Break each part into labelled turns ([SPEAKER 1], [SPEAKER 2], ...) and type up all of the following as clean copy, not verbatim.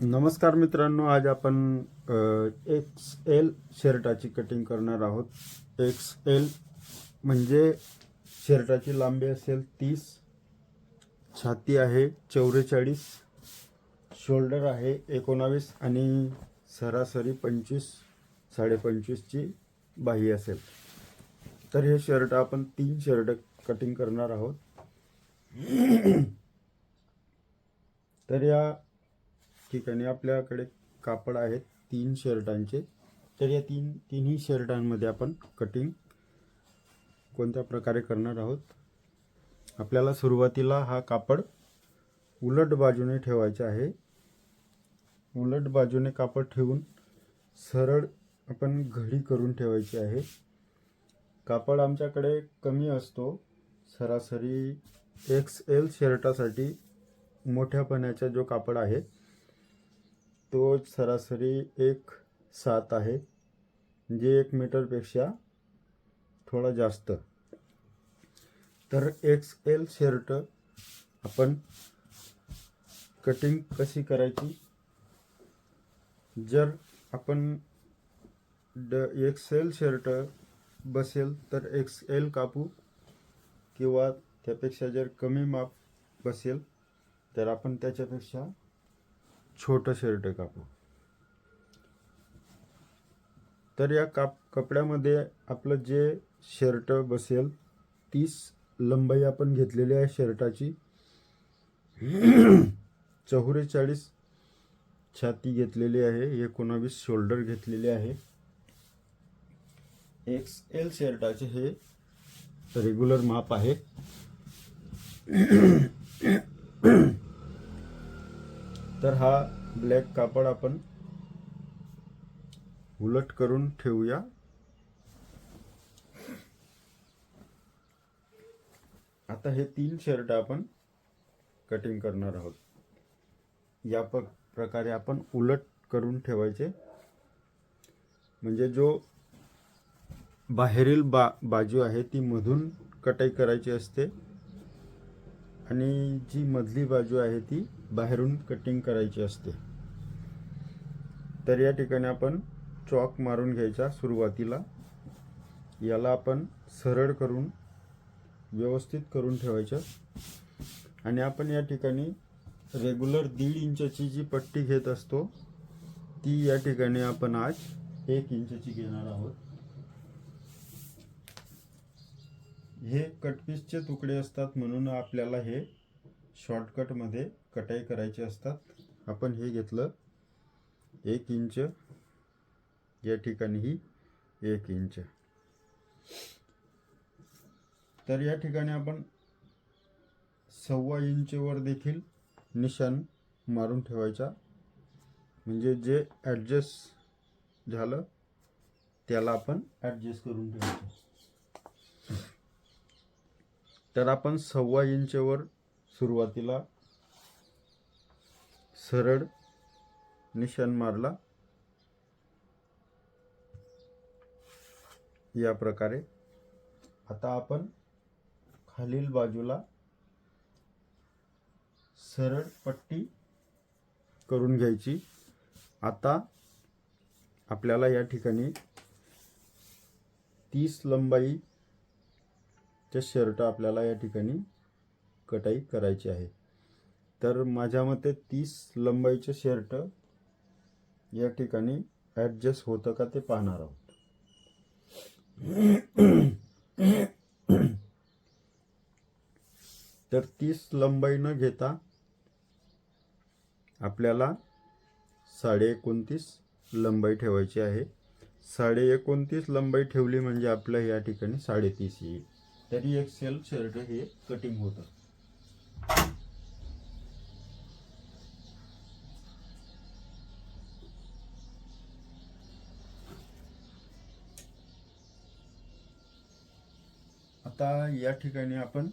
[SPEAKER 1] नमस्कार मित्रांनो, आज आपण XL शर्टाची कटिंग करणार आहोत। XL म्हणजे शर्टाची लांबी असेल 30, छाती आहे 44, शोल्डर आहे 19 आणि सरासरी 25-25.5 ची बाही असेल। तर हे शर्ट आपण 3 शर्ट कटिंग करणार आहोत। तर या ठिकाणी आपल्याकडे कापड आहेत 3 शर्टांचे। तर या तिन्ही शर्टांमध्ये आपण कटिंग कोणत्या प्रकारे करणार आहोत। आपल्याला सुरुवातीला हा कापड उलट बाजूने ठेवायचा आहे। उलट बाजूने कापड ठेवून सरळ आपण घडी करून ठेवायची आहे। कापड आमच्याकडे कमी असतो, सरासरी XL शर्टासाठी मोठ्यापणाचा जो कापड आहे तो सरासरी 1.7 आहे, म्हणजे 1 मीटरपेक्षा थोडा जास्त। तर XL शर्ट आपण कटिंग कशी करायची, जर आपण XL शर्ट बसेल तर XL कापू, किंवा त्यापेक्षा जर कमी माप बसेल तर आपण त्याच्यापेक्षा छोटं शर्ट कापू। तर या कपड्यामध्ये आपलं जे शर्ट बसेल 30 लंबाई आपण घेतलेली आहे शर्टाची, 44 छाती घेतलेली आहे, 19 शोल्डर घेतलेले आहे। XL शर्टाचे हे रेग्युलर माप आहे। तर हा ब्लॅक कापड आपण उलट करून ठेवूया। आता हे 3 शर्ट आपण कटिंग करणार आहोत। या प्रकारे आपण उलट करून ठेवायचे, म्हणजे जो बाहेरील बाजू आहे ती मधून कटाई करायची असते आणि जी मधली बाजू आहे ती बाहेरून कटिंग करायची असते। तर या ठिकाणी आपण चॉक मारून घ्यायचा सुरुवातीला। याला आपण सरळ करून व्यवस्थित करून ठेवायचं आणि आपण या ठिकाणी रेग्युलर 1.5 इंचची जी पट्टी घेत असतो ती या ठिकाणी आपण आज 1 इंचची घेणार आहोत। हे कटपीसचे तुकडे असतात, म्हणून आपल्याला हे शॉर्टकट मध्ये कटाई करायची असतात। आपण हे घेतलं 1 इंच, या ठिकाणीही 1 इंच। तर या ठिकाणी आपण 1.25 इंच वर देखील निशाण मारून ठेवायचा, म्हणजे जे ॲडजस्ट झालं त्याला आपण ॲडजस्ट करून ठेवायचं। तर आपण 1.25 इंच वर सुरुवातीला सरळ निशाण मारला या प्रकारे। आता आपण खालील बाजूला सरळ पट्टी करून घ्यायची। आता आपल्याला या ठिकाणी 30 लंबाईचे शर्ट आपल्याला या ठिकाणी कटाई करायची आहे। तर माझ्या मते 30 लंबाईचे शर्ट या ठिकाणी ॲडजस्ट होतं का ते पाहणार आहोत। तर 30 लंबाई न घेता आपल्याला 29.5 लंबाई ठेवायची आहे। 29.5 लंबाई ठेवली म्हणजे आपल्या या ठिकाणी 30.5 येईल। तरी XL शर्ट हे कटिंग होतं। आता या ठिकाणी आपण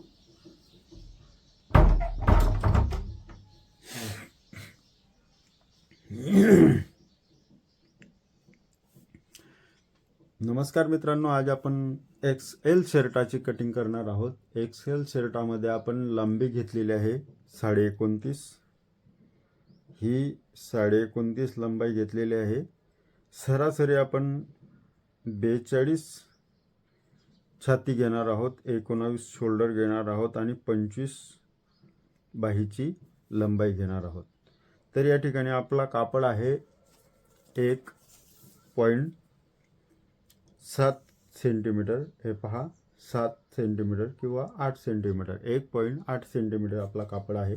[SPEAKER 1] नमस्कार मित्रांनो, आज आपण XL शर्टाची कटिंग करणार आहोत। XL शर्टामध्ये आपण लांबी घेतलेली आहे 29.5, ही 29.5 लंबाई घेतलेली आहे. सरासरी आपण 42 छाती घेणार आहोत, 19 शोल्डर घेणार आहोत आणि 25 बाहीची लंबाई घेणार आहोत. तर या ठिकाणी आपला कापड आहे 1.7 सेंटीमीटर. हे पहा, 7 सेंटीमीटर किंवा 8 सेंटीमीटर, 1.8 सेंटीमीटर आपला कापड आहे.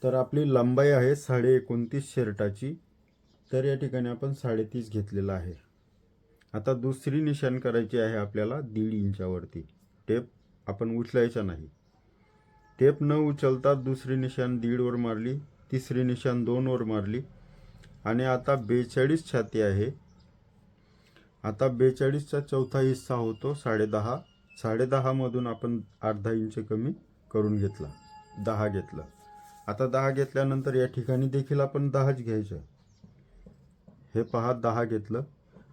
[SPEAKER 1] तर आपली लंबाई आहे 29.5 शर्टाची. तर या ठिकाणी आपण 30.5 घेतलेला आहे. आता दुसरी निशाण करायची आहे आपल्याला 1.5 इंचावरती. टेप आपण उचलायचा नाही. टेप न उचलता दुसरी निशाण 1.5 वर मारली, तिसरी निशाण 2 वर मारली आणि आता 42 छाती आहे. आता 42चा चौथा हिस्सा होतो 10.5. 10.5 मधून आपण अर्धा इंच कमी करून घेतला, 10 घेतलं. आता 10 घेतल्यानंतर या ठिकाणी देखील आपण 10च घ्यायचं. हे पहा, 10 घेतलं.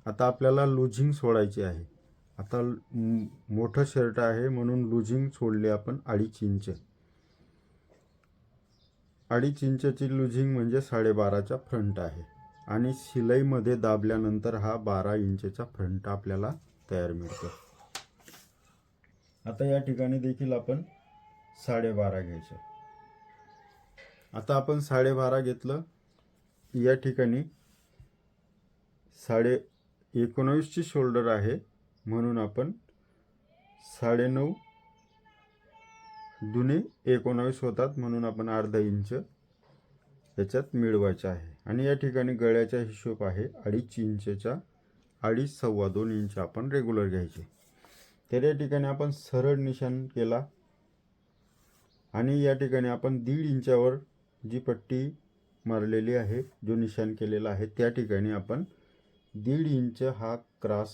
[SPEAKER 1] आता आपल्याला लुझिंग सोडायची आहे. आता मोठं शर्ट आहे म्हणून लुझिंग सोडले आपण 2.5 इंच. 2.5 इंचची लुझिंग म्हणजे 12.5चा फ्रंट आहे आणि शिलाईमध्ये दाबल्यानंतर हा 12 इंचचा फ्रंट आपल्याला तयार मिळतो. आता या ठिकाणी देखील आपण 12.5 घ्यायचं. आता आपण 12.5 घेतलं. या ठिकाणी 19.5ची शोल्डर आहे म्हणून आपण 9.5 दुने 19 होतात म्हणून आपण अर्धा इंच याच्यात मिळवायचं आहे. आणि या ठिकाणी गळ्याचा हिशोब आहे 2.5 इंचचा. 2.5 सव्वा 2 इंच आपण रेग्युलर घ्यायचे. तर या ठिकाणी आपण सरळ निशाण केला आणि या ठिकाणी आपण 1.5 इंचावर जी पट्टी मारलेली आहे, जो निशाण केलेला आहे, त्या ठिकाणी आपण 1.5 इंच हा क्रॉस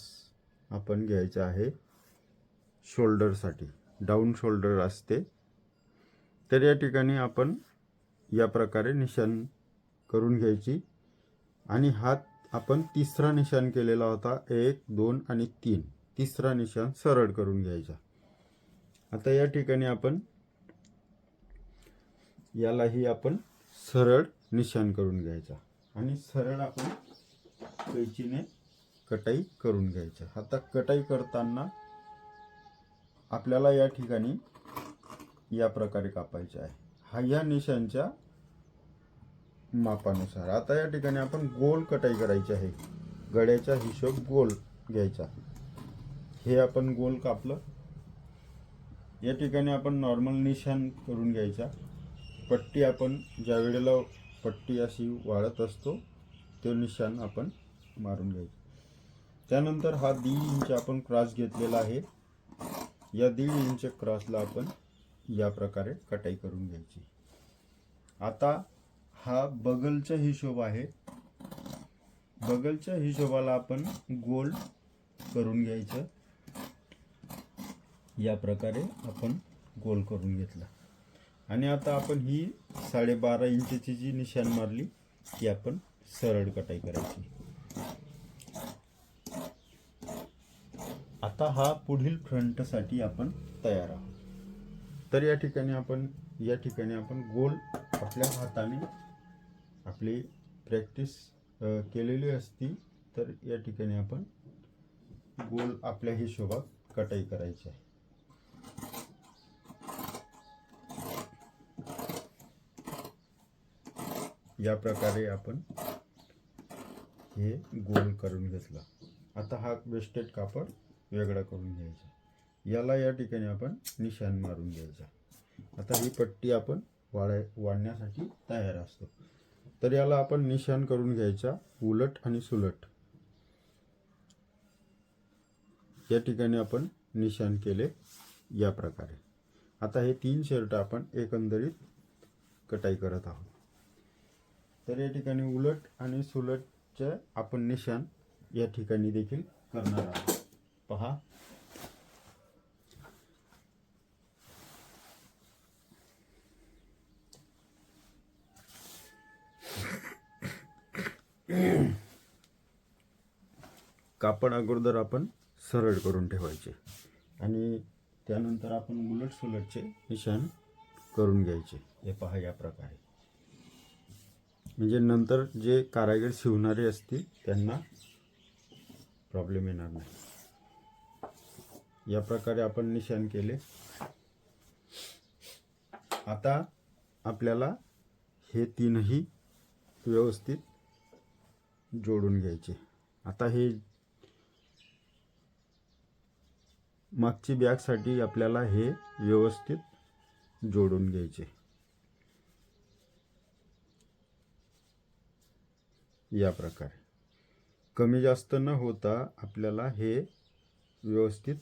[SPEAKER 1] आपण घ्यायचा आहे शोल्डरसाठी. डाऊन शोल्डर असते. तर या ठिकाणी आपण या प्रकारे निशाण करून घ्यायची आणि हात आपण तिसरा निशाण केलेला होता, 1 2 आणि 3, तिसरा निशाण सरळ करून घ्यायचा. आता या ठिकाणी आपण यालाही आपण सरळ निशाण करून घ्यायचा आणि सरळ आपण कैचीने कटाई करून घ्यायचा. आता कटाई करताना आपल्याला या ठिकाणी या प्रकारे कापायचे आहे, हा या निशाणच्या मापानुसार. आता या ठिकाणी आपण गोल कटाई करायची आहे. गळ्याचा हिशोब गोल घ्यायचा. हे आपण गोल कापलं. या ठिकाणी आपण नॉर्मल निशाण करून घ्यायचा. पट्टी आपण ज्या वेळेला पट्टी अशी वाळत असतो तो निशाण आपण मारून घ्यायचा. त्यानंतर हा 1.5 इंच आपण क्रॉस घेतलेला आहे. या 1.5 इंच क्रॉसला आपण या प्रकारे कटाई करून घ्यायची. आता हा बगलचा हिशोब आहे. बगलच्या हिशोबाला आपण गोल करून घ्यायचं. या प्रकारे आपण गोल करून घेतला आणि आता आपण ही 12.5 इंचची जी निशाण मारली ती आपण सरळ कटाई करायची. आता हा पुढील फ्रंटसाठी आपण तयार आहोत. तर या ठिकाणी आपण गोल आपल्या हाताने आपली प्रॅक्टिस केलेली असती. तर या ठिकाणी आपण गोल आपल्या हिशोबात कटाई करायची आहे. या प्रकारे आपण हे गोल करून घेतला. आता हा वेस्टेड कापड वेगळा करून घ्यायचा. याला या ठिकाणी आपण निशाण मारून घ्यायचा. आता ही पट्टी आपण वाढण्यासाठी तयार असतो. तर याला आपण निशाण करून घ्यायचा उलट आणि सुलट. या ठिकाणी आपण निशाण केले या प्रकारे. आता हे 3 शर्ट आपण एकंदरीत कटाई करत आहोत. तर या ठिकाणी उलट आणि सुलटचे आपण निशाण या ठिकाणी देखील करणार आहोत. पहा, कापड अगोदर आपण सरळ करून ठेवायचे आणि त्यानंतर आपण उलट सुलटचे निशाण करून घ्यायचे. हे पहा या प्रकारे. म्हणजे नंतर जे कारागीर शिवणारे असतील त्यांना प्रॉब्लेम येणार नाही। या प्रकारे आपण निशाण केले। आता आपल्याला हे तीनही व्यवस्थित जोडून घ्यायचे। आता हे मागची बॅगसाठी आपल्याला हे व्यवस्थित जोडून घ्यायचे। या प्रकारे कमी जास्त न होता आपल्याला हे व्यवस्थित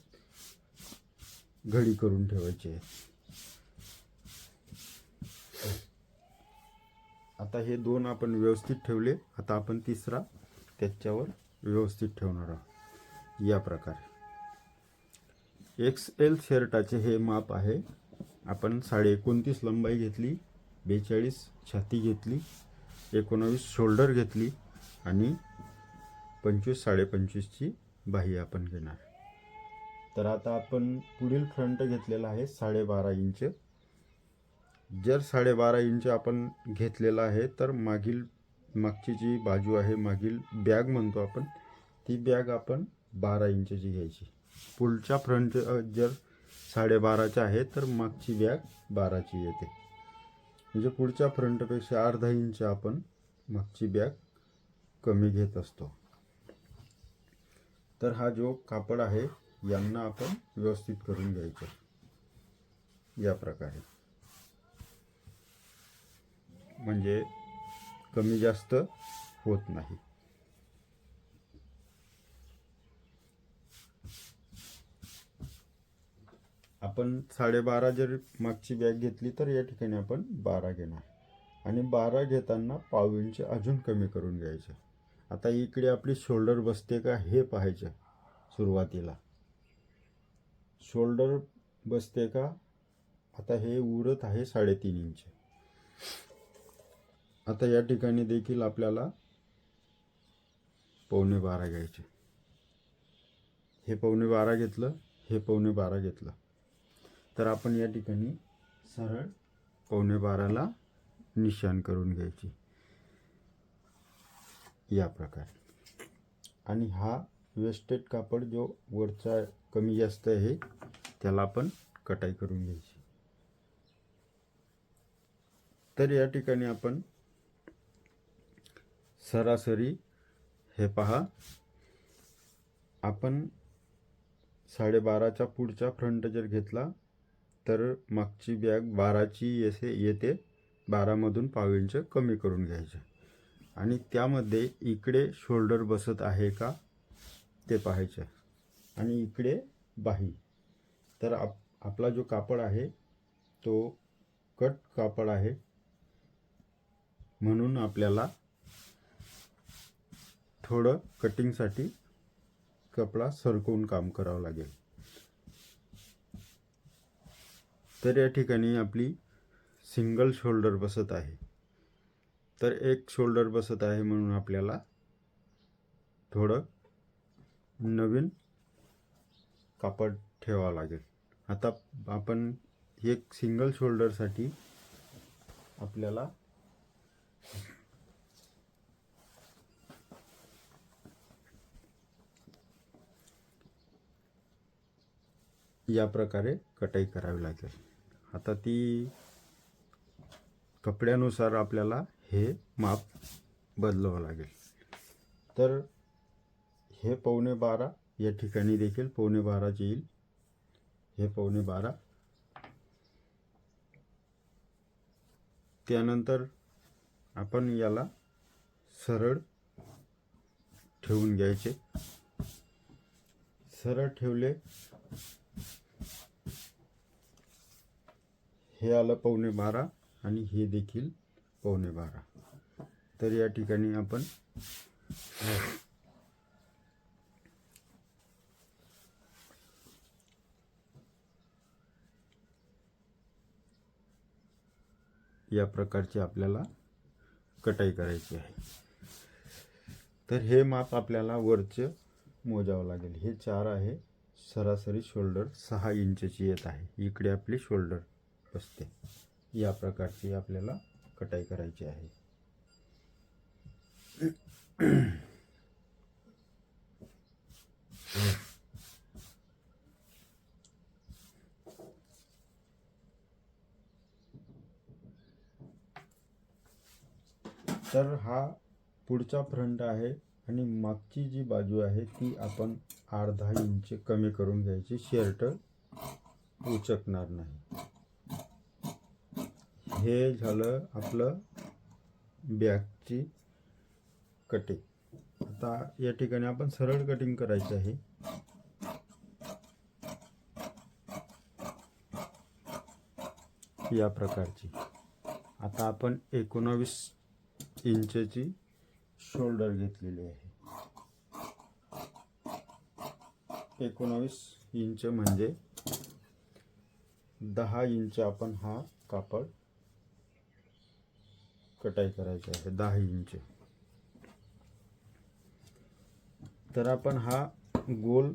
[SPEAKER 1] घडी करून ठेवायचे आहे। आता हे दोन आपण व्यवस्थित ठेवले। आता आपण तिसरा त्याच्यावर व्यवस्थित ठेवणार आहोत। या प्रकारे XL शर्टाचे हे माप आहे। आपण 29.5 लंबाई घेतली, 42 छाती घेतली, 19 शोल्डर घेतली आणि 25 25.5 ची बाही आपण घेणार। तर आता आपण पुढील फ्रंट घेतलेला आहे 12.5 इंच। जर 12.5 इंच आपण घेतलेला आहे तर मागची जी बाजू आहे, मागील बॅग म्हणतो आपण, ती बॅग आपण 12 इंचची घ्यायची। पुढच्या फ्रंट जर 12.5 आहे तर मागची बॅग 12ची येते। म्हणजे पुढच्या फ्रंटपेक्षा अर्धा इंच आपण मागची बॅग कमी घेत असतो। तर हा जो कापड आहे यांना आपण व्यवस्थित करून घ्यायचं या प्रकारे, म्हणजे कमी जास्त होत नाही। आपण 12.5 जर मागची बॅग घेतली तर या ठिकाणी आपण 12 घेणार आणि 12 घेताना पाव इंच अजून कमी करून घ्यायचे। आता इकडे आपली शोल्डर बसते का हे पाहायचं। सुरुवातीला शोल्डर बसते का? आता हे उरत आहे 3.5 इंच। आता या ठिकाणी देखील आपल्याला 12.25 घ्यायचे। हे 12.25 घेतलं, हे 12.25 घेतलं, तर आपण या ठिकाणी सरळ 12.25ला निशाण करून घ्यायची या प्रकारे। आणि हा वेस्टेड कापड जो वरचा कमी जास्त आहे त्याला आपण कटाई करून घ्यायची। तर या ठिकाणी आपण सरासरी हे पहा, आपण 12.5च्या पुढचा फ्रंट जर घेतला तर मागची बॅग 12ची येते। 12 मधून पाव इंच कमी करून घ्यायचे आणि त्यामध्ये इकडे शोल्डर बसत आहे का ते पाहायचं आणि इकडे बाही। तर आपला जो कापड आहे तो कट कापड आहे, म्हणून आपल्याला थोडं कटिंगसाठी कपडा सरकवून काम करावं लागेल। तर या ठिकाणी आपली सिंगल शोल्डर बसत आहे, तर एक शोल्डर बसत आहे म्हणून आपल्याला थोडं नवीन कापड ठेवावं लागेल। आता आपण एक सिंगल शोल्डरसाठी आपल्याला या प्रकारे कटाई करावी लागेल। आता ती कपड्यानुसार आपल्याला हे माप बदलावं लागेल। तर हे 12.25 या ठिकाणी देखील 12.25 येईल, हे 12.25। त्यानंतर आपण याला सरळ ठेवून घ्यायचे। सरळ ठेवले, हे आलं 12.25 आणि हे देखील 12.25। तर या ठिकाणी आपण या प्रकारची आपल्याला कटाई करायची आहे। तर हे माप आपल्याला वरचे मोजावं लागेल। हे 4 आहे, सरासरी शोल्डर 6 इंचची येत आहे। इकडे आपली शोल्डर बसते। या प्रकारची आपल्याला कटाई करायची आहे। तर हा पुढचा फ्रंट आहे आणि मागची जी बाजू आहे ती आपण अर्धा इंच कमी करून घ्यायची, शर्ट उचकणार नाही. हे झालं आपलं बॅकची कटिंग. आता या ठिकाणी आपण सरळ कटिंग करायची आहे. या प्रकारची. आता आपण 19 इंचची शोल्डर घेतलेली आहे. 19 इंच म्हणजे 10 इंच आपण हा कापड कटाई करायची आहे. 10 इंच. तर आपण हा गोल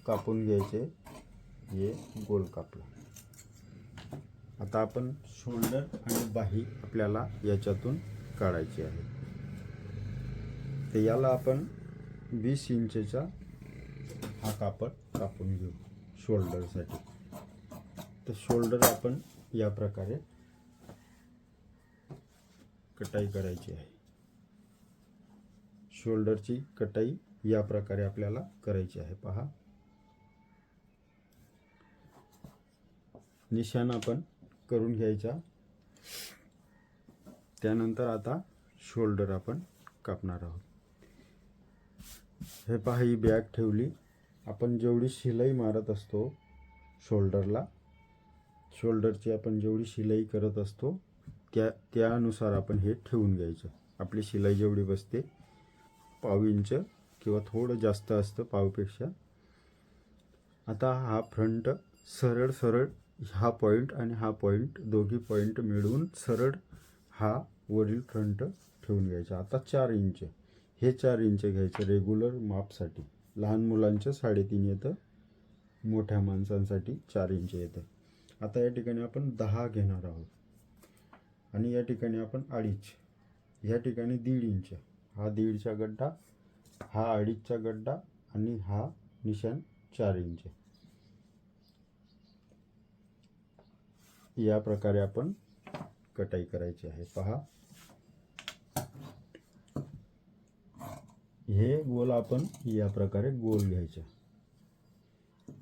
[SPEAKER 1] कापून घ्यायचे. हे गोल कापला. आता आपण शोल्डर आणि बाही आपल्याला याच्यातून काढायची आहे. तर याला आपण 20 इंचचा हा कापड कापून घेऊ शोल्डरसाठी. तर शोल्डर आपण या प्रकारे कटाई करायची आहे. शोल्डरची कटाई या प्रकारे आपल्याला करायची आहे. पहा, निशाण आपण करून घ्यायचा. त्यानंतर आता शोल्डर आपण कापणार आहोत. हे पहा, ही बॅग ठेवली. आपण जेवढी शिलाई मारत असतो शोल्डरला, शोल्डरची आपण जेवढी शिलाई करत असतो त्यानुसार आपण हे ठेवून घ्यायचं. आपली शिलाई जेवढी बसते, पाव इंच किंवा थोडं जास्त असतं पावपेक्षा. आता हा फ्रंट सरळ सरळ हा पॉईंट आणि हा पॉईंट दोघी पॉईंट मिळवून सरळ हा वरील फ्रंट ठेवून घ्यायचा. आता 4 इंच, हे 4 इंच घ्यायचं रेग्युलर मापसाठी. लहान मुलांचं 3.5 येतं, मोठ्या माणसांसाठी 4 इंच येतं. आता या ठिकाणी आपण 10 घेणार आहोत आणि या ठिकाणी आपण 2.5, या ठिकाणी 1.5 इंच. हा 1.5चा गड्डा, हा 2.5चा गड्डा आणि हा निशाण 4 इंच. या प्रकारे आपण कटाई करायची आहे. पहा, हे गोल आपण या प्रकारे गोल घ्यायचं.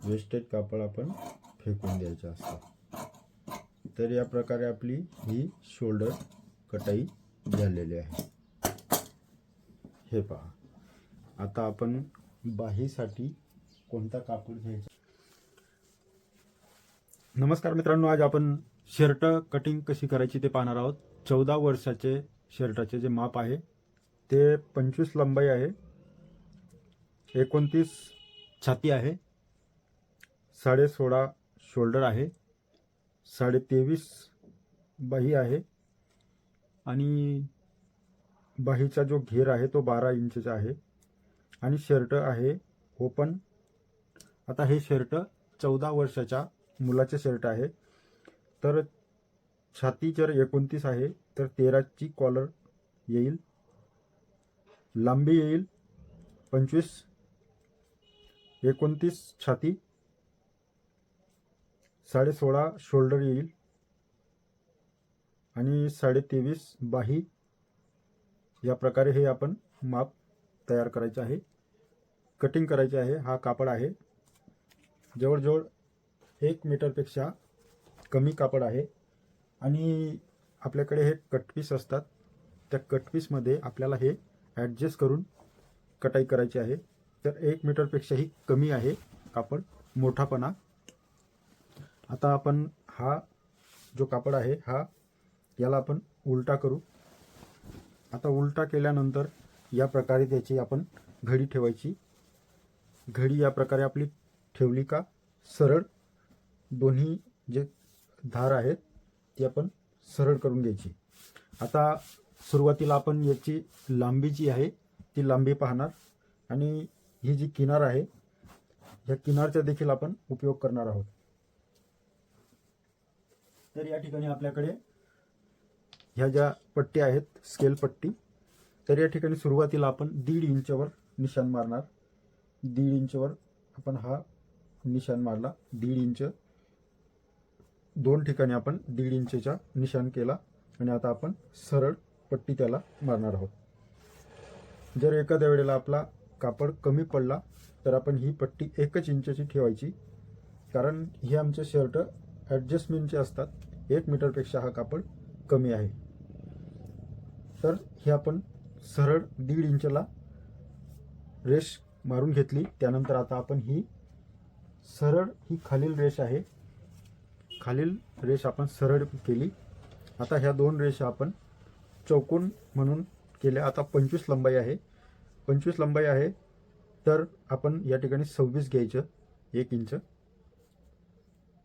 [SPEAKER 1] वेस्टेज कापड आपण फेकून द्यायचं असतं. तर या प्रकारे आपली ही शोल्डर कटाई झालेली आहे. हे पहा. आता आपण बाहीसाठी कोणता कापड घ्यायचा. नमस्कार मित्रांनो, आज आपण शर्ट कटिंग कशी करायची ते पाहणार आहोत. 14 वर्षाचे शर्टाचे जे माप आहे ते 25 लंबाई आहे, 29 छाती आहे, 16.5 शोल्डर आहे, 23.5 बाही आहे आणि बाहीचा जो घेर आहे तो 12 इंचचा आहे आणि शर्ट आहे ओपन. आता हे शर्ट 14 वर्षाच्या मुलाचे शर्ट आहे. तर छाती जर 29 आहे तर 13ची कॉलर येईल, लांबी येईल 25, 29 छाती, 16.5 शोल्डर येईल आणि 23.5 बाही. या प्रकारे हे आपण माप तयार करायचे आहे, कटिंग करायचे आहे. हा कापड आहे जवळजवळ 1 मीटरपेक्षा कमी कापड आहे आणि आपल्याकडे हे कटपीस असतात. त्या कटपीसमध्ये आपल्याला हे ॲडजस्ट करून कटाई करायची आहे. तर 1 मीटरपेक्षाही कमी आहे कापड, मोठापणा. आता आपण हा जो कापड आहे याला आपण उलटा करू. आता उलटा केल्यानंतर या प्रकारे त्याची आपण घडी ठेवायची. घडी या प्रकारे आपली ठेवली का सरळ दोन्ही जे धार आहेत ती आपण सरळ करून घ्यायची. आता सुरुवातीला आपण याची लांबी जी आहे ती लांबी पाहणार आणि ही जी किनार आहे या किनारचा देखील आपण उपयोग करणार आहोत. तर या ठिकाणी आपल्याकडे ह्या ज्या पट्टी आहेत, स्केल पट्टी, तर या ठिकाणी सुरुवातीला आपण 1.5 इंचवर निशाण मारणार. 1.5 इंचवर आपण हा निशाण मारला. 1.5 इंच, दोन ठिकाणी आपण 1.5 इंचचा निशाण केला आणि आता आपण सरळ पट्टी त्याला मारणार आहोत. जर एखाद्या वेळेला आपला कापड कमी पडला तर आपण ही पट्टी 1 इंचची ठेवायची, कारण हे आमचे शर्ट ॲडजस्टमेंटचे असतात. 1 मीटरपेक्षा हा कापड कमी आहे. तर हे आपण सरळ 1.5 इंचला रेष मारून घेतली. त्यानंतर आता आपण ही सरळ ही खालील रेष आहे, खालील रेष आपण सरळ केली. आता ह्या दोन रेषा आपण चौकोन म्हणून केल्या. आता 25 लंबाई आहे, 25 लंबाई आहे, तर आपण या ठिकाणी 26 घ्यायचं, 1 इंच.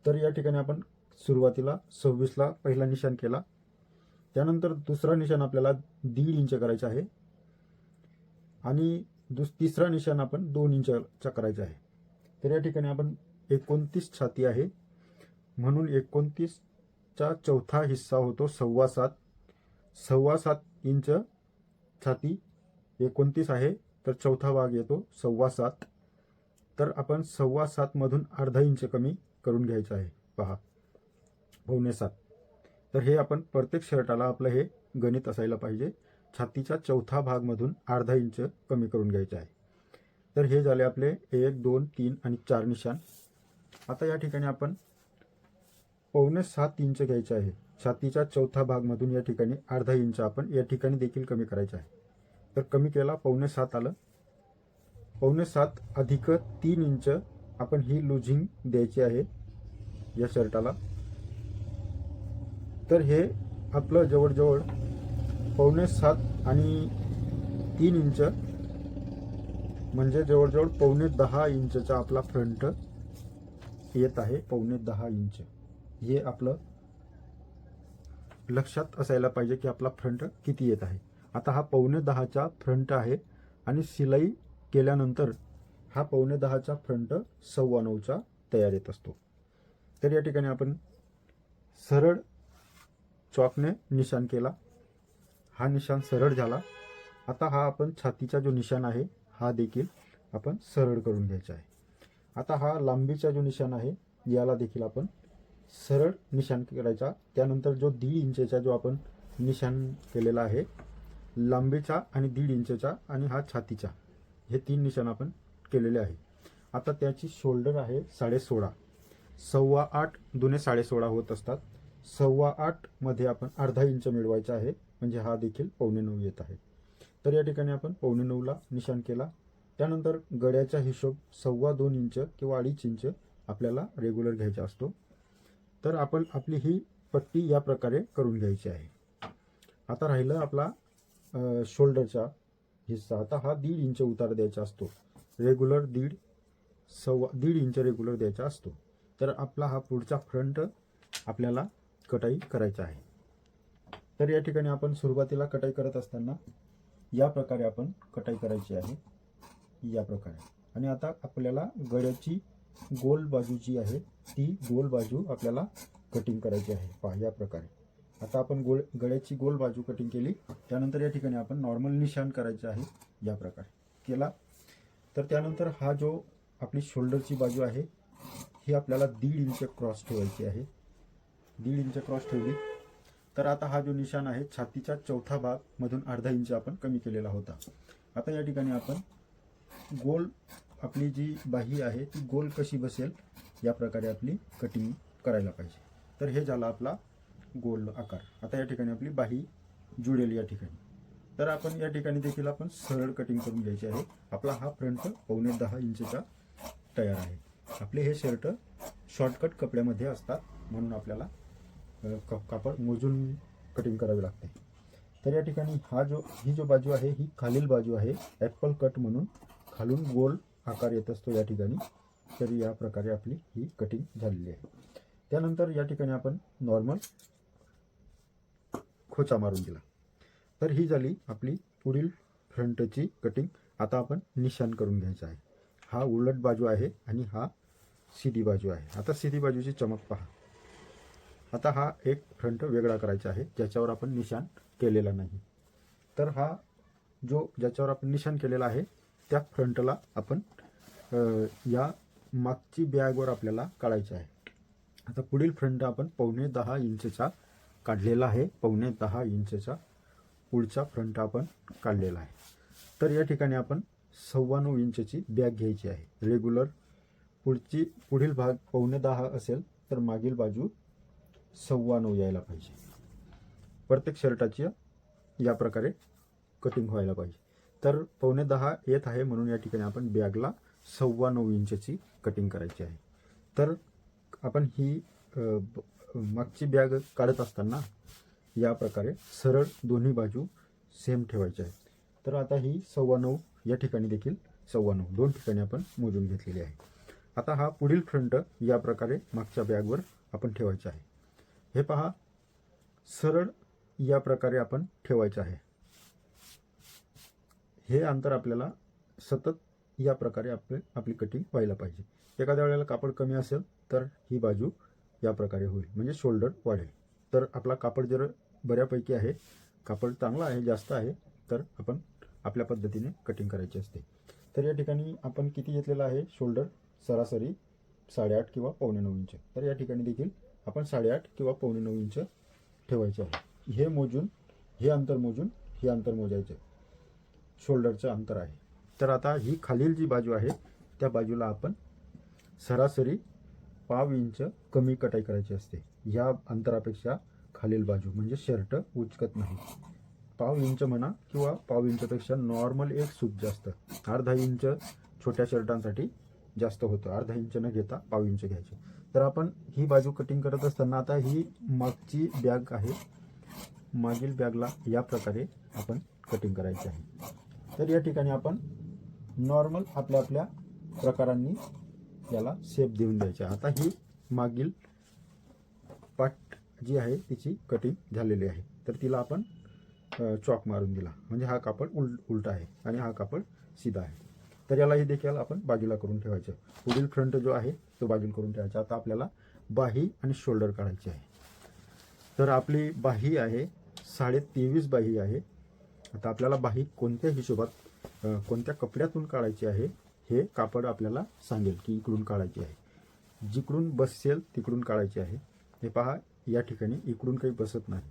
[SPEAKER 1] तर या ठिकाणी आपण सुरुवातीला 26ला पहिला निशाण केला. त्यानंतर दुसरा निशाण आपल्याला 1.5 इंच करायचा आहे आणि तिसरा निशाण आपण 2 इंचचा करायचा आहे. तर या ठिकाणी आपण 29 छाती आहे, म्हणून 29चा चौथा हिस्सा होतो 7.25. 7.25 इंच छाती 29 आहे, तर चौथा भाग येतो 7.25. तर आपण 7.25 मधून अर्धा इंच कमी करून घ्यायचं आहे. पहा, 6.25. तर हे आपण प्रत्येक शर्टाला आपलं हे गणित असायला पाहिजे. छातीच्या चौथा भागमधून अर्धा इंच कमी करून घ्यायचं आहे. तर हे झाले आपले 1, 2, 3 आणि 4 निशाण. आता या ठिकाणी आपण 6.25 इंच घ्यायचं आहे. छातीच्या चौथा भागमधून या ठिकाणी अर्धा इंच आपण या ठिकाणी देखील कमी करायचं आहे. तर कमी केला, 6.25 आलं. 6.25 अधिक 3 इंच आपण ही लुझिंग द्यायची आहे या शर्टाला. तर हे आपलं जवळजवळ 6.25 आणि 3 इंच म्हणजे जवळजवळ 9.5 इंचचा आपला फ्रंट येत आहे. 9.5 इंच हे आपलं लक्षात असायला पाहिजे की आपला फ्रंट किती येत आहे. आता हा 9.5चा फ्रंट आहे आणि शिलाई केल्यानंतर हा 9.5चा फ्रंट 9.25चा तयार येत असतो. तर या ठिकाणी आपण सरळ चॉकने निशाण केला, हा निशाण सरळ झाला. आता हा आपण छातीचा जो निशाण आहे हा देखील आपण सरळ करून घ्यायचा आहे. आता हा लांबीचा जो निशाण आहे याला देखील आपण सरळ निशाण करायचा. त्यानंतर जो 1.5 इंचचा जो आपण निशाण केलेला आहे लांबीचा आणि 1.5 इंचचा आणि हा छातीचा, हे 3 निशाण आपण केलेले आहे. आता त्याची शोल्डर आहे 16.5. 8.25 दुने 16.5 होत असतात. 8.25 मध्ये आपण अर्धा इंच मिळवायचा आहे, म्हणजे हा देखील 9.25 येत आहे. तर या ठिकाणी आपण 9.25ला निशाण केला. त्यानंतर गड्याचा हिशोब 2.25 इंच किंवा 2.5 इंच आपल्याला रेग्युलर घ्यायचा असतो. तर आपण आपली ही पट्टी या प्रकारे करून घ्यायची आहे. आता राहिलं आपला शोल्डरचा हिस्सा. आता हा 1.5 इंच उतार द्यायचा असतो, रेग्युलर 1.5 इंच रेग्युलर द्यायचा असतो. तर आपला हा पुढचा फ्रंट आपल्याला कटाई करायचा आहे. तर या ठिकाणी आपण सुरुवातीला कटाई करत असताना या प्रकारे आपण कटाई करायची आहे, या प्रकारे. आणि आता आपल्याला गड्याची गोल बाजू जी आहे ती गोल बाजू आपल्याला कटिंग करायची आहे. पहा, या प्रकारे. आता आपण गड्याची गोल बाजू कटिंग केली. त्यानंतर या ठिकाणी आपण नॉर्मल निशाण करायचं आहे, या प्रकारे केला. तर त्यानंतर हा जो आपली शोल्डरची बाजू आहे ही आपल्याला 1.5 इंच क्रॉस ठेवायची आहे. 1.5 इंच क्रॉस ठेवली. तर आता हा जो निशाण आहे छातीच्या चौथा भाग मधून अर्धा इंच आपण कमी केलेला होता. आता या ठिकाणी आपण गोल आपली जी बाही आहे ती गोल कशी बसेल या प्रकारे आपली कटिंग करायला पाहिजे. तर हे झाला आपला गोल आकार. आता या ठिकाणी आपली बाही जुळेल या ठिकाणी. तर आपण या ठिकाणी देखील आपण सरळ कटिंग करून घ्यायची आहे. आपला हा फ्रंट 9.25 इंचचा तयार आहे. आपले हे शर्ट शॉर्टकट कपड्यामध्ये असतात, म्हणून आपल्याला कापड मोजून कटिंग करावी लागते. तर या ठिकाणी ही जो बाजू आहे ही खालील बाजू आहे, ॲपल कट म्हणून खालून गोल आकार येत असतो या ठिकाणी. तर या प्रकारे आपली ही कटिंग झालेली आहे. त्यानंतर या ठिकाणी आपण नॉर्मल खोचा मारून दिला. तर ही झाली आपली पुढील फ्रंटची कटिंग. आता आपण निशाण करून घ्यायचं आहे. हा उलट बाजू आहे आणि हा सीधी बाजू आहे. आता सीधी बाजूची चमक पहा. आता हा एक फ्रंट वेगळा करायचा आहे ज्याच्यावर आपण निशाण केलेला नाही. तर हा ज्याच्यावर आपण निशाण केलेलं आहे त्या फ्रंटला आपण या मागची बॅगवर आपल्याला काढायचं आहे. आता पुढील फ्रंट आपण 9.25 इंचचा काढलेला आहे. 9.25 इंचचा पुढचा फ्रंट आपण काढलेला आहे. तर या ठिकाणी आपण 9.25 इंचची बॅग घ्यायची आहे. रेग्युलर पुढील भाग 9.25 असेल तर मागील बाजू 9.25 यायला पाहिजे. प्रत्येक शर्टाची या प्रकारे कटिंग व्हायला पाहिजे. तर 9.25 येत आहे म्हणून या ठिकाणी आपण बॅगला 9.25 इंचची कटिंग करायची आहे. तर आपण ही मागची बॅग काढत असताना या प्रकारे सरळ दोन्ही बाजू सेम ठेवायच्या आहेत. तर आता ही 9.25 या ठिकाणी देखील 9.25 दोन ठिकाणी आपण मोजून घेतलेली आहे. आता हा पुढील फ्रंट या प्रकारे मागच्या बॅगवर आपण ठेवायचा आहे. हे पहा, सरळ या प्रकारे आपण ठेवायचं आहे. हे अंतर आपल्याला सतत या प्रकारे आपली कटिंग व्हायला पाहिजे. एखाद्या वेळेला कापड कमी असेल तर ही बाजू या प्रकारे होईल, म्हणजे शोल्डर वाढेल. तर आपला कापड जर बऱ्यापैकी आहे, कापड चांगला आहे, जास्त आहे, तर आपण आपल्या पद्धतीने कटिंग करायची असते. तर या ठिकाणी आपण किती घेतलेला आहे शोल्डर? सरासरी 8.5 किंवा 9.25 इंच. तर या ठिकाणी देखील आपण 8.5 किंवा 9.25 इंच ठेवायचे आहे. हे मोजून, हे अंतर मोजून हे अंतर मोजायचं, शोल्डरचं अंतर आहे. तर आता ही खालील जी बाजू आहे त्या बाजूला आपण सरासरी 0.5 इंच कमी कटाई करायची असते. या अंतरापेक्षा खालील बाजू म्हणजे शर्ट उचकत नाही. 0.5 इंच म्हणा किंवा 0.5 इंचपेक्षा नॉर्मल एक सूत जास्त, 0.5 इंच छोट्या शर्टांसाठी जास्त होतं. 0.5 इंच न घेता 0.5 इंच घ्यायचे. तर आपण ही बाजू कटिंग करत असताना आता ही मागची बॅग आहे, मागील बॅगला या प्रकारे आपण कटिंग करायची आहे. तर या ठिकाणी आपण नॉर्मल आपल्या प्रकारांनी याला शेप देऊन द्यायचा. आता ही मागील पाट जी आहे तिची कटिंग झालेली आहे. तर तिला आपण चॉक मारून दिला, म्हणजे हा कापड उलटा आहे आणि हा कापड सीधा आहे. तर यालाही देखील आपण बाजूला करून ठेवायचं. पुढील फ्रंट जो आहे तो बाजूला करून ठेवायचा. आता आपल्याला बाही आणि शोल्डर काढायचे आहे. तर आपली बाही आहे 23.5 बाही आहे. आता आपल्याला बाही कोणत्या हिशोबात कोणत्या कपड्यातून काढायची आहे हे कापड आपल्याला सांगेल की इकडून काढायची आहे. जिकडून बसेल तिकडून काढायची आहे. हे पहा, या ठिकाणी इकडून काही बसत नाही,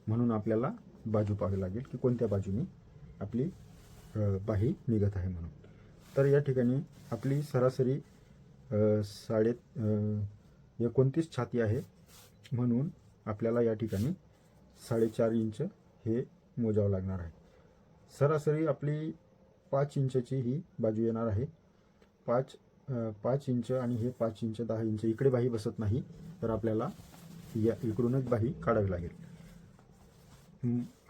[SPEAKER 1] म्हणून आपल्याला बाजू पाहावी लागेल की कोणत्या बाजूने आपली बाही निघत आहे म्हणून. तर या ठिकाणी आपली सरासरी 29 छाती आहे, म्हणून आपल्याला या ठिकाणी 4.5 इंच हे मोजावं लागणार आहे. सरासरी आपली 5 इंचची ही बाजू येणार आहे. 5 इंच आणि हे 5 इंच 10 इंच इकडे बाही बसत नाही, तर आपल्याला या इकडूनच बाही काढावी लागेल.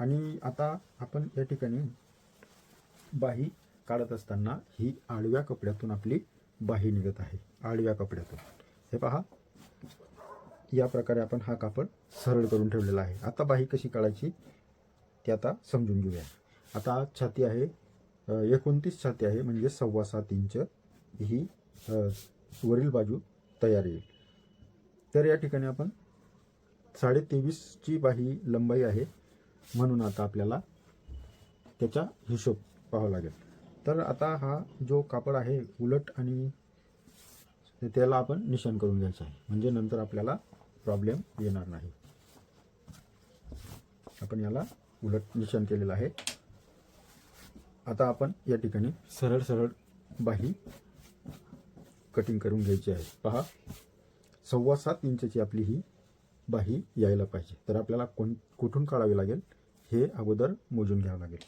[SPEAKER 1] आणि आता आपण या ठिकाणी बाही काढत असताना ही आडव्या कपड्यातून आपली बाही निघत आहे, आडव्या कपड्यातून. हे पहा, या प्रकारे आपण हा कापड सरळ करून ठेवलेला आहे. आता बाही कशी काढायची ते आता समजून घेऊया. आता छाती आहे 29 छाती आहे, म्हणजे 7.25 इंच ही वरील बाजू तयार येईल. तर या ठिकाणी आपण 23.5ची बाही लंबाई आहे, म्हणून आता आपल्याला त्याचा हिशोब पाहावा लागेल. तर आता हा जो कापड आहे उलट, आणि त्याला आपण निशाण करून घ्यायचं आहे, म्हणजे नंतर आपल्याला प्रॉब्लेम येणार नाही. आपण याला उलट निशाण केलेलं आहे. आता आपण या ठिकाणी सरळ सरळ बाही कटिंग करून घ्यायची आहे. पहा, 7.25 इंचची आपली ही बाही यायला पाहिजे. तर आपल्याला कुठून काढावी लागेल हे अगोदर मोजून घ्यावं लागेल.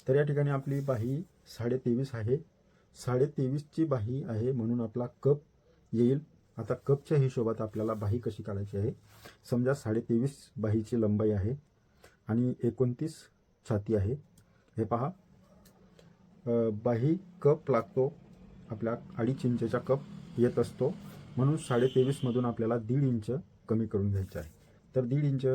[SPEAKER 1] तर या ठिकाणी आपली बाही 23.5 आहे. 23.5ची बाही आहे, म्हणून आपला कप येईल. आता कपच्या हिशोबात आपल्याला बाही कशी काढायची आहे. समजा 23.5 बाहीची लंबाई आहे आणि 29 छाती आहे. हे पहा, बाही कप लागतो आपल्या 2.5 इंचचा कप येत असतो, म्हणून 23.5 मधून आपल्याला 1.5 इंच कमी करून घ्यायचं आहे. तर 1.5 इंच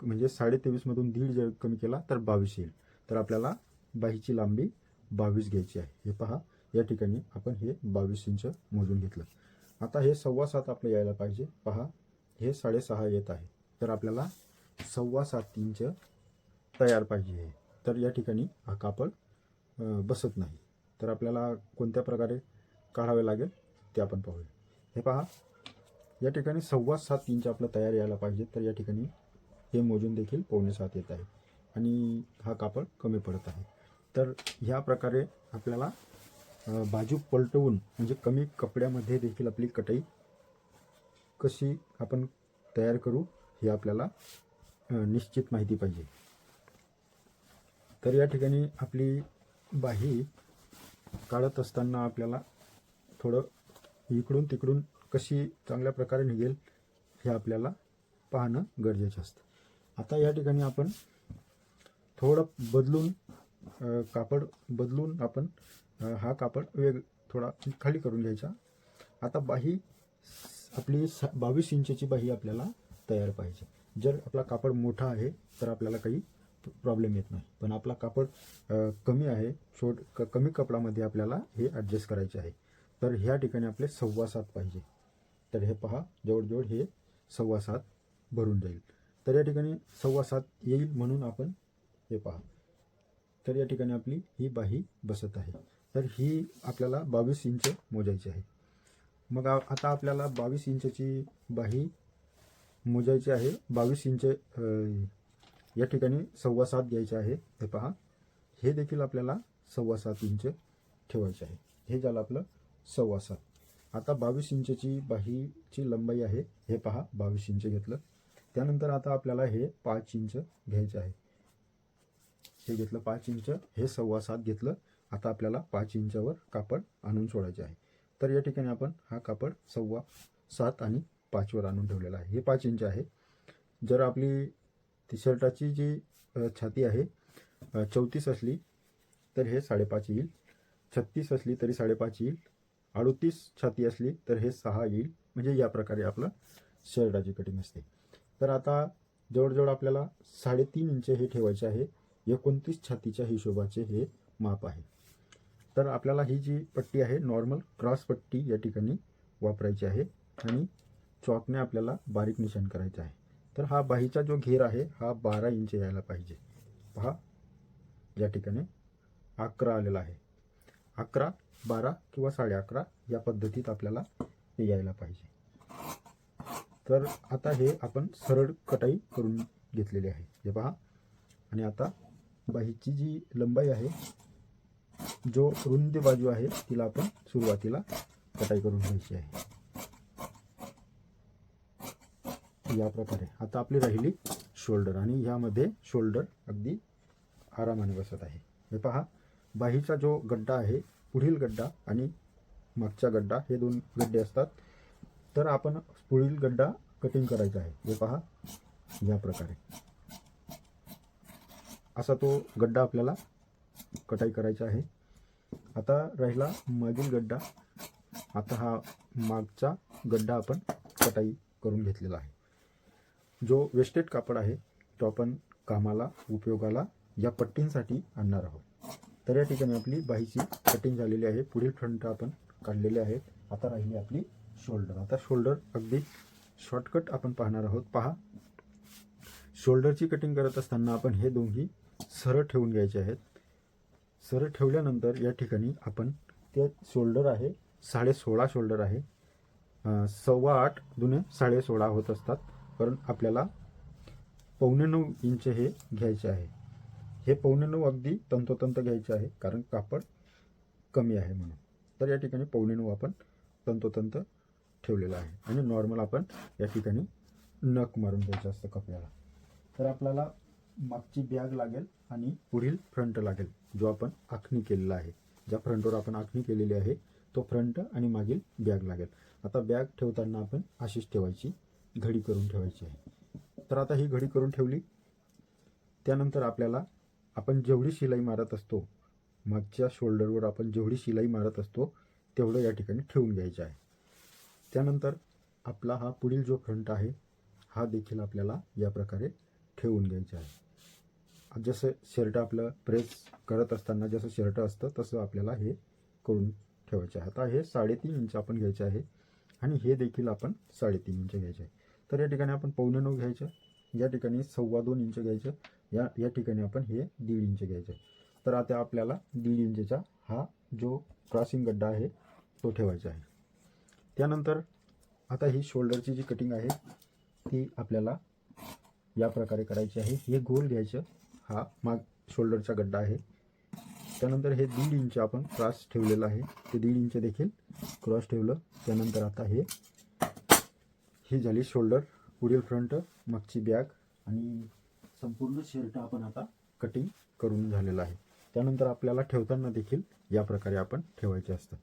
[SPEAKER 1] म्हणजे 23.5 मधून 1.5 जर कमी केला तर 22 येईल. तर आपल्याला बाहीची लांबी 22 घ्यायची आहे. हे पहा, या ठिकाणी आपण हे 22 इंच मोजून घेतलं. आता हे 7.25 आपलं यायला पाहिजे. पहा, हे 6.5 येत आहे, तर आपल्याला 7.25 इंच तयार पाहिजे. तर या ठिकाणी हा कापड बसत नाही. तर आपल्याला कोणत्या प्रकारे काढावे लागेल ते आपण पाहूया. हे पहा, या ठिकाणी 7.25 इंच आपलं तयार यायला पाहिजे. तर या ठिकाणी हे मोजून देखील 7.25 येत आहे आणि हा कापड कमी पडत आहे. तर ह्या प्रकारे आपल्याला बाजू पलटवून म्हणजे कमी कपड्यामध्ये देखील आपली कटाई कशी आपण तयार करू हे आपल्याला निश्चित माहिती पाहिजे. तर या ठिकाणी आपली बाही काढत असताना आपल्याला थोडं इकडून तिकडून कशी चांगल्या प्रकारे निघेल हे आपल्याला पाहणं गरजेचं असतं. आता या ठिकाणी आपण थोडं बदलून कापड बदलून आपण हा कापड थोडा खाली करून घ्यायचा. आता बाही आपली 22 इंचची बाही आपल्याला तयार पाहिजे. जर आपला कापड मोठा आहे तर आपल्याला काही प्रॉब्लेम येत नाही, पण आपला कापड कमी आहे, कमी कपडामध्ये आपल्याला हे ॲडजस्ट करायचे आहे. तर ह्या ठिकाणी आपले 7.25 पाहिजे. तर हे पहा, जवळजवळ हे 7.25 भरून जाईल. तर या ठिकाणी 7.25 येईल म्हणून आपण हे पहा. तर या ठिकाणी आपली ही बाही बसत आहे. तर ही आपल्याला 22 इंच मोजायची आहे. मग आता आपल्याला 22 इंचची बाही मोजायची आहे. 22 इंच या ठिकाणी 7.25 घ्यायचे आहे. हे पहा, हे देखील आपल्याला 7.25 इंच ठेवायचे आहे. हे झालं आपलं 7.25. आता 22 इंचची बाहीची लंबाई आहे. हे पहा, 22 इंच घेतलं. त्यानंतर आता आपल्याला हे 5 इंच घ्यायचे आहे. हे घेतलं 5 इंच, हे 7.25 घेतलं. आता आपल्याला 5 इंचावर कापड आणून सोडायचे आहे. तर या ठिकाणी आपण हा कापड 7.25 आणि 5वर आणून ठेवलेला आहे. हे 5 इंच आहे. जर आपली टी शर्टाची जी छाती आहे 34 असली तर हे 5.5 येईल. 36 असली तरी 5.5 येईल. 38 छाती असली तर हे 6 येईल. म्हणजे या प्रकारे आपलं शर्टाची कटिंग असते. तर आता जवळजवळ आपल्याला 3.5 इंच हे ठेवायचे आहे. 29 छातीच्या हिशोबाचे हे माप आहे. तर आपल्याला ही जी पट्टी आहे नॉर्मल क्रॉस पट्टी या ठिकाणी वापरायची आहे आणि चॉकने आपल्याला बारीक निशाण करायचं आहे. तर हा बाहीचा जो घेर आहे हा 12 इंच यायला पाहिजे. पहा, या ठिकाणी 11 आलेला आहे. 11, 12 किंवा 11.5 या पद्धतीत आपल्याला हे यायला पाहिजे. तर आता हे आपण सरळ कटाई करून घेतलेली आहे. हे पहा, आणि आता बाहीची जी लंबाई आहे, जो रुंद बाजू आहे तिला आपण सुरुवातीला कटाई करून घ्यायची आहे. या प्रकारे आता आपली राहिली शोल्डर आणि ह्यामध्ये शोल्डर अगदी आरामाने बसत आहे. हे पहा, बाहीचा जो गड्डा आहे, पुढील गड्डा आणि मागचा गड्डा हे 2 गड्डे असतात. तर आपण पुढील गड्डा कटिंग करायचा आहे. हे पहा, या प्रकारे असा तो गड्डा आपल्याला कटाई करायचा आहे. आता राहिला मागील गड्डा. आता हा मागचा गड्डा आपण कटाई करून घेतलेला आहे. जो वेस्टेड कापड आहे तो आपण कामाला उपयोगाला या पट्टींसाठी आणणार आहोत. तर या ठिकाणी आपली बाहीची कटिंग झालेली आहे. पुढील फ्रंट आपण काढलेले आहेत. आता राहिली आपली शोल्डर. आता शोल्डर अगदी शॉर्टकट आपण पाहणार आहोत. पहा, शोल्डरची कटिंग करत असताना आपण हे दोन्ही सरळ ठेवून घ्यायचे आहेत. सरळ ठेवल्यानंतर या ठिकाणी आपण ते शोल्डर आहे 16.5 शोल्डर आहे. 8.25 दुने 16.5 होत असतात, कारण आपल्याला 9.25 इंच हे घ्यायचे आहे. हे 9.25 अगदी तंतोतंत घ्यायचे आहे, कारण कापड कमी आहे म्हणून. तर या ठिकाणी 9.25 आपण तंतोतंत ठेवलेलं आहे आणि नॉर्मल आपण या ठिकाणी नख मारून घ्यायचं असतं कपड्याला. तर आपल्याला मागची बॅग लागेल आणि पुढील फ्रंट लागेल, जो आपण आखणी केलेला आहे. ज्या फ्रंटवर आपण आखणी केलेली आहे तो फ्रंट आणि मागील बॅग लागेल. आता बॅग ठेवताना आपण अशीच ठेवायची, घडी करून ठेवायची आहे. तर आता ही घडी करून ठेवली. त्यानंतर आपल्याला आपण जेवढी शिलाई मारत असतो, मागच्या शोल्डरवर आपण जेवढी शिलाई मारत असतो तेवढं या ठिकाणी ठेवून घ्यायचं आहे. त्यानंतर आपला हा पुढील जो फ्रंट आहे हा देखील आपल्याला या प्रकारे ठेवून घ्यायचा आहे. जसं शर्ट आपलं प्रेस करत असताना जसं शर्ट असतं तसं आपल्याला हे करून ठेवायचं आहे. आता हे 3.5 इंच आपण घ्यायचे आहे आणि हे देखील आपण 3.5 इंच घ्यायचे आहे. तर या ठिकाणी आपण 9.25 घ्यायचं, या ठिकाणी 2.25 इंच घ्यायचं, या ठिकाणी आपण हे 1.5 इंच घ्यायचं. तर आता आपल्याला 1.5 इंचचा हा जो क्रॉसिंग गड्डा आहे तो ठेवायचा आहे. त्यानंतर आता ही शोल्डरची जी कटिंग आहे ती आपल्याला या प्रकारे करायची आहे. हे गोल घ्यायचं, हा माग शोल्डरचा गड्डा आहे. त्यानंतर हे 1.5 इंच आपण क्रॉस ठेवलेलं आहे, ते 1.5 इंच देखील क्रॉस ठेवलं. त्यानंतर आता ही झाली शोल्डर, पुढील फ्रंट, मागची बॅग आणि संपूर्ण शर्ट आपण आता कटिंग करून झालेलं आहे. त्यानंतर आपल्याला ठेवताना देखील या प्रकारे आपण ठेवायचे असतं.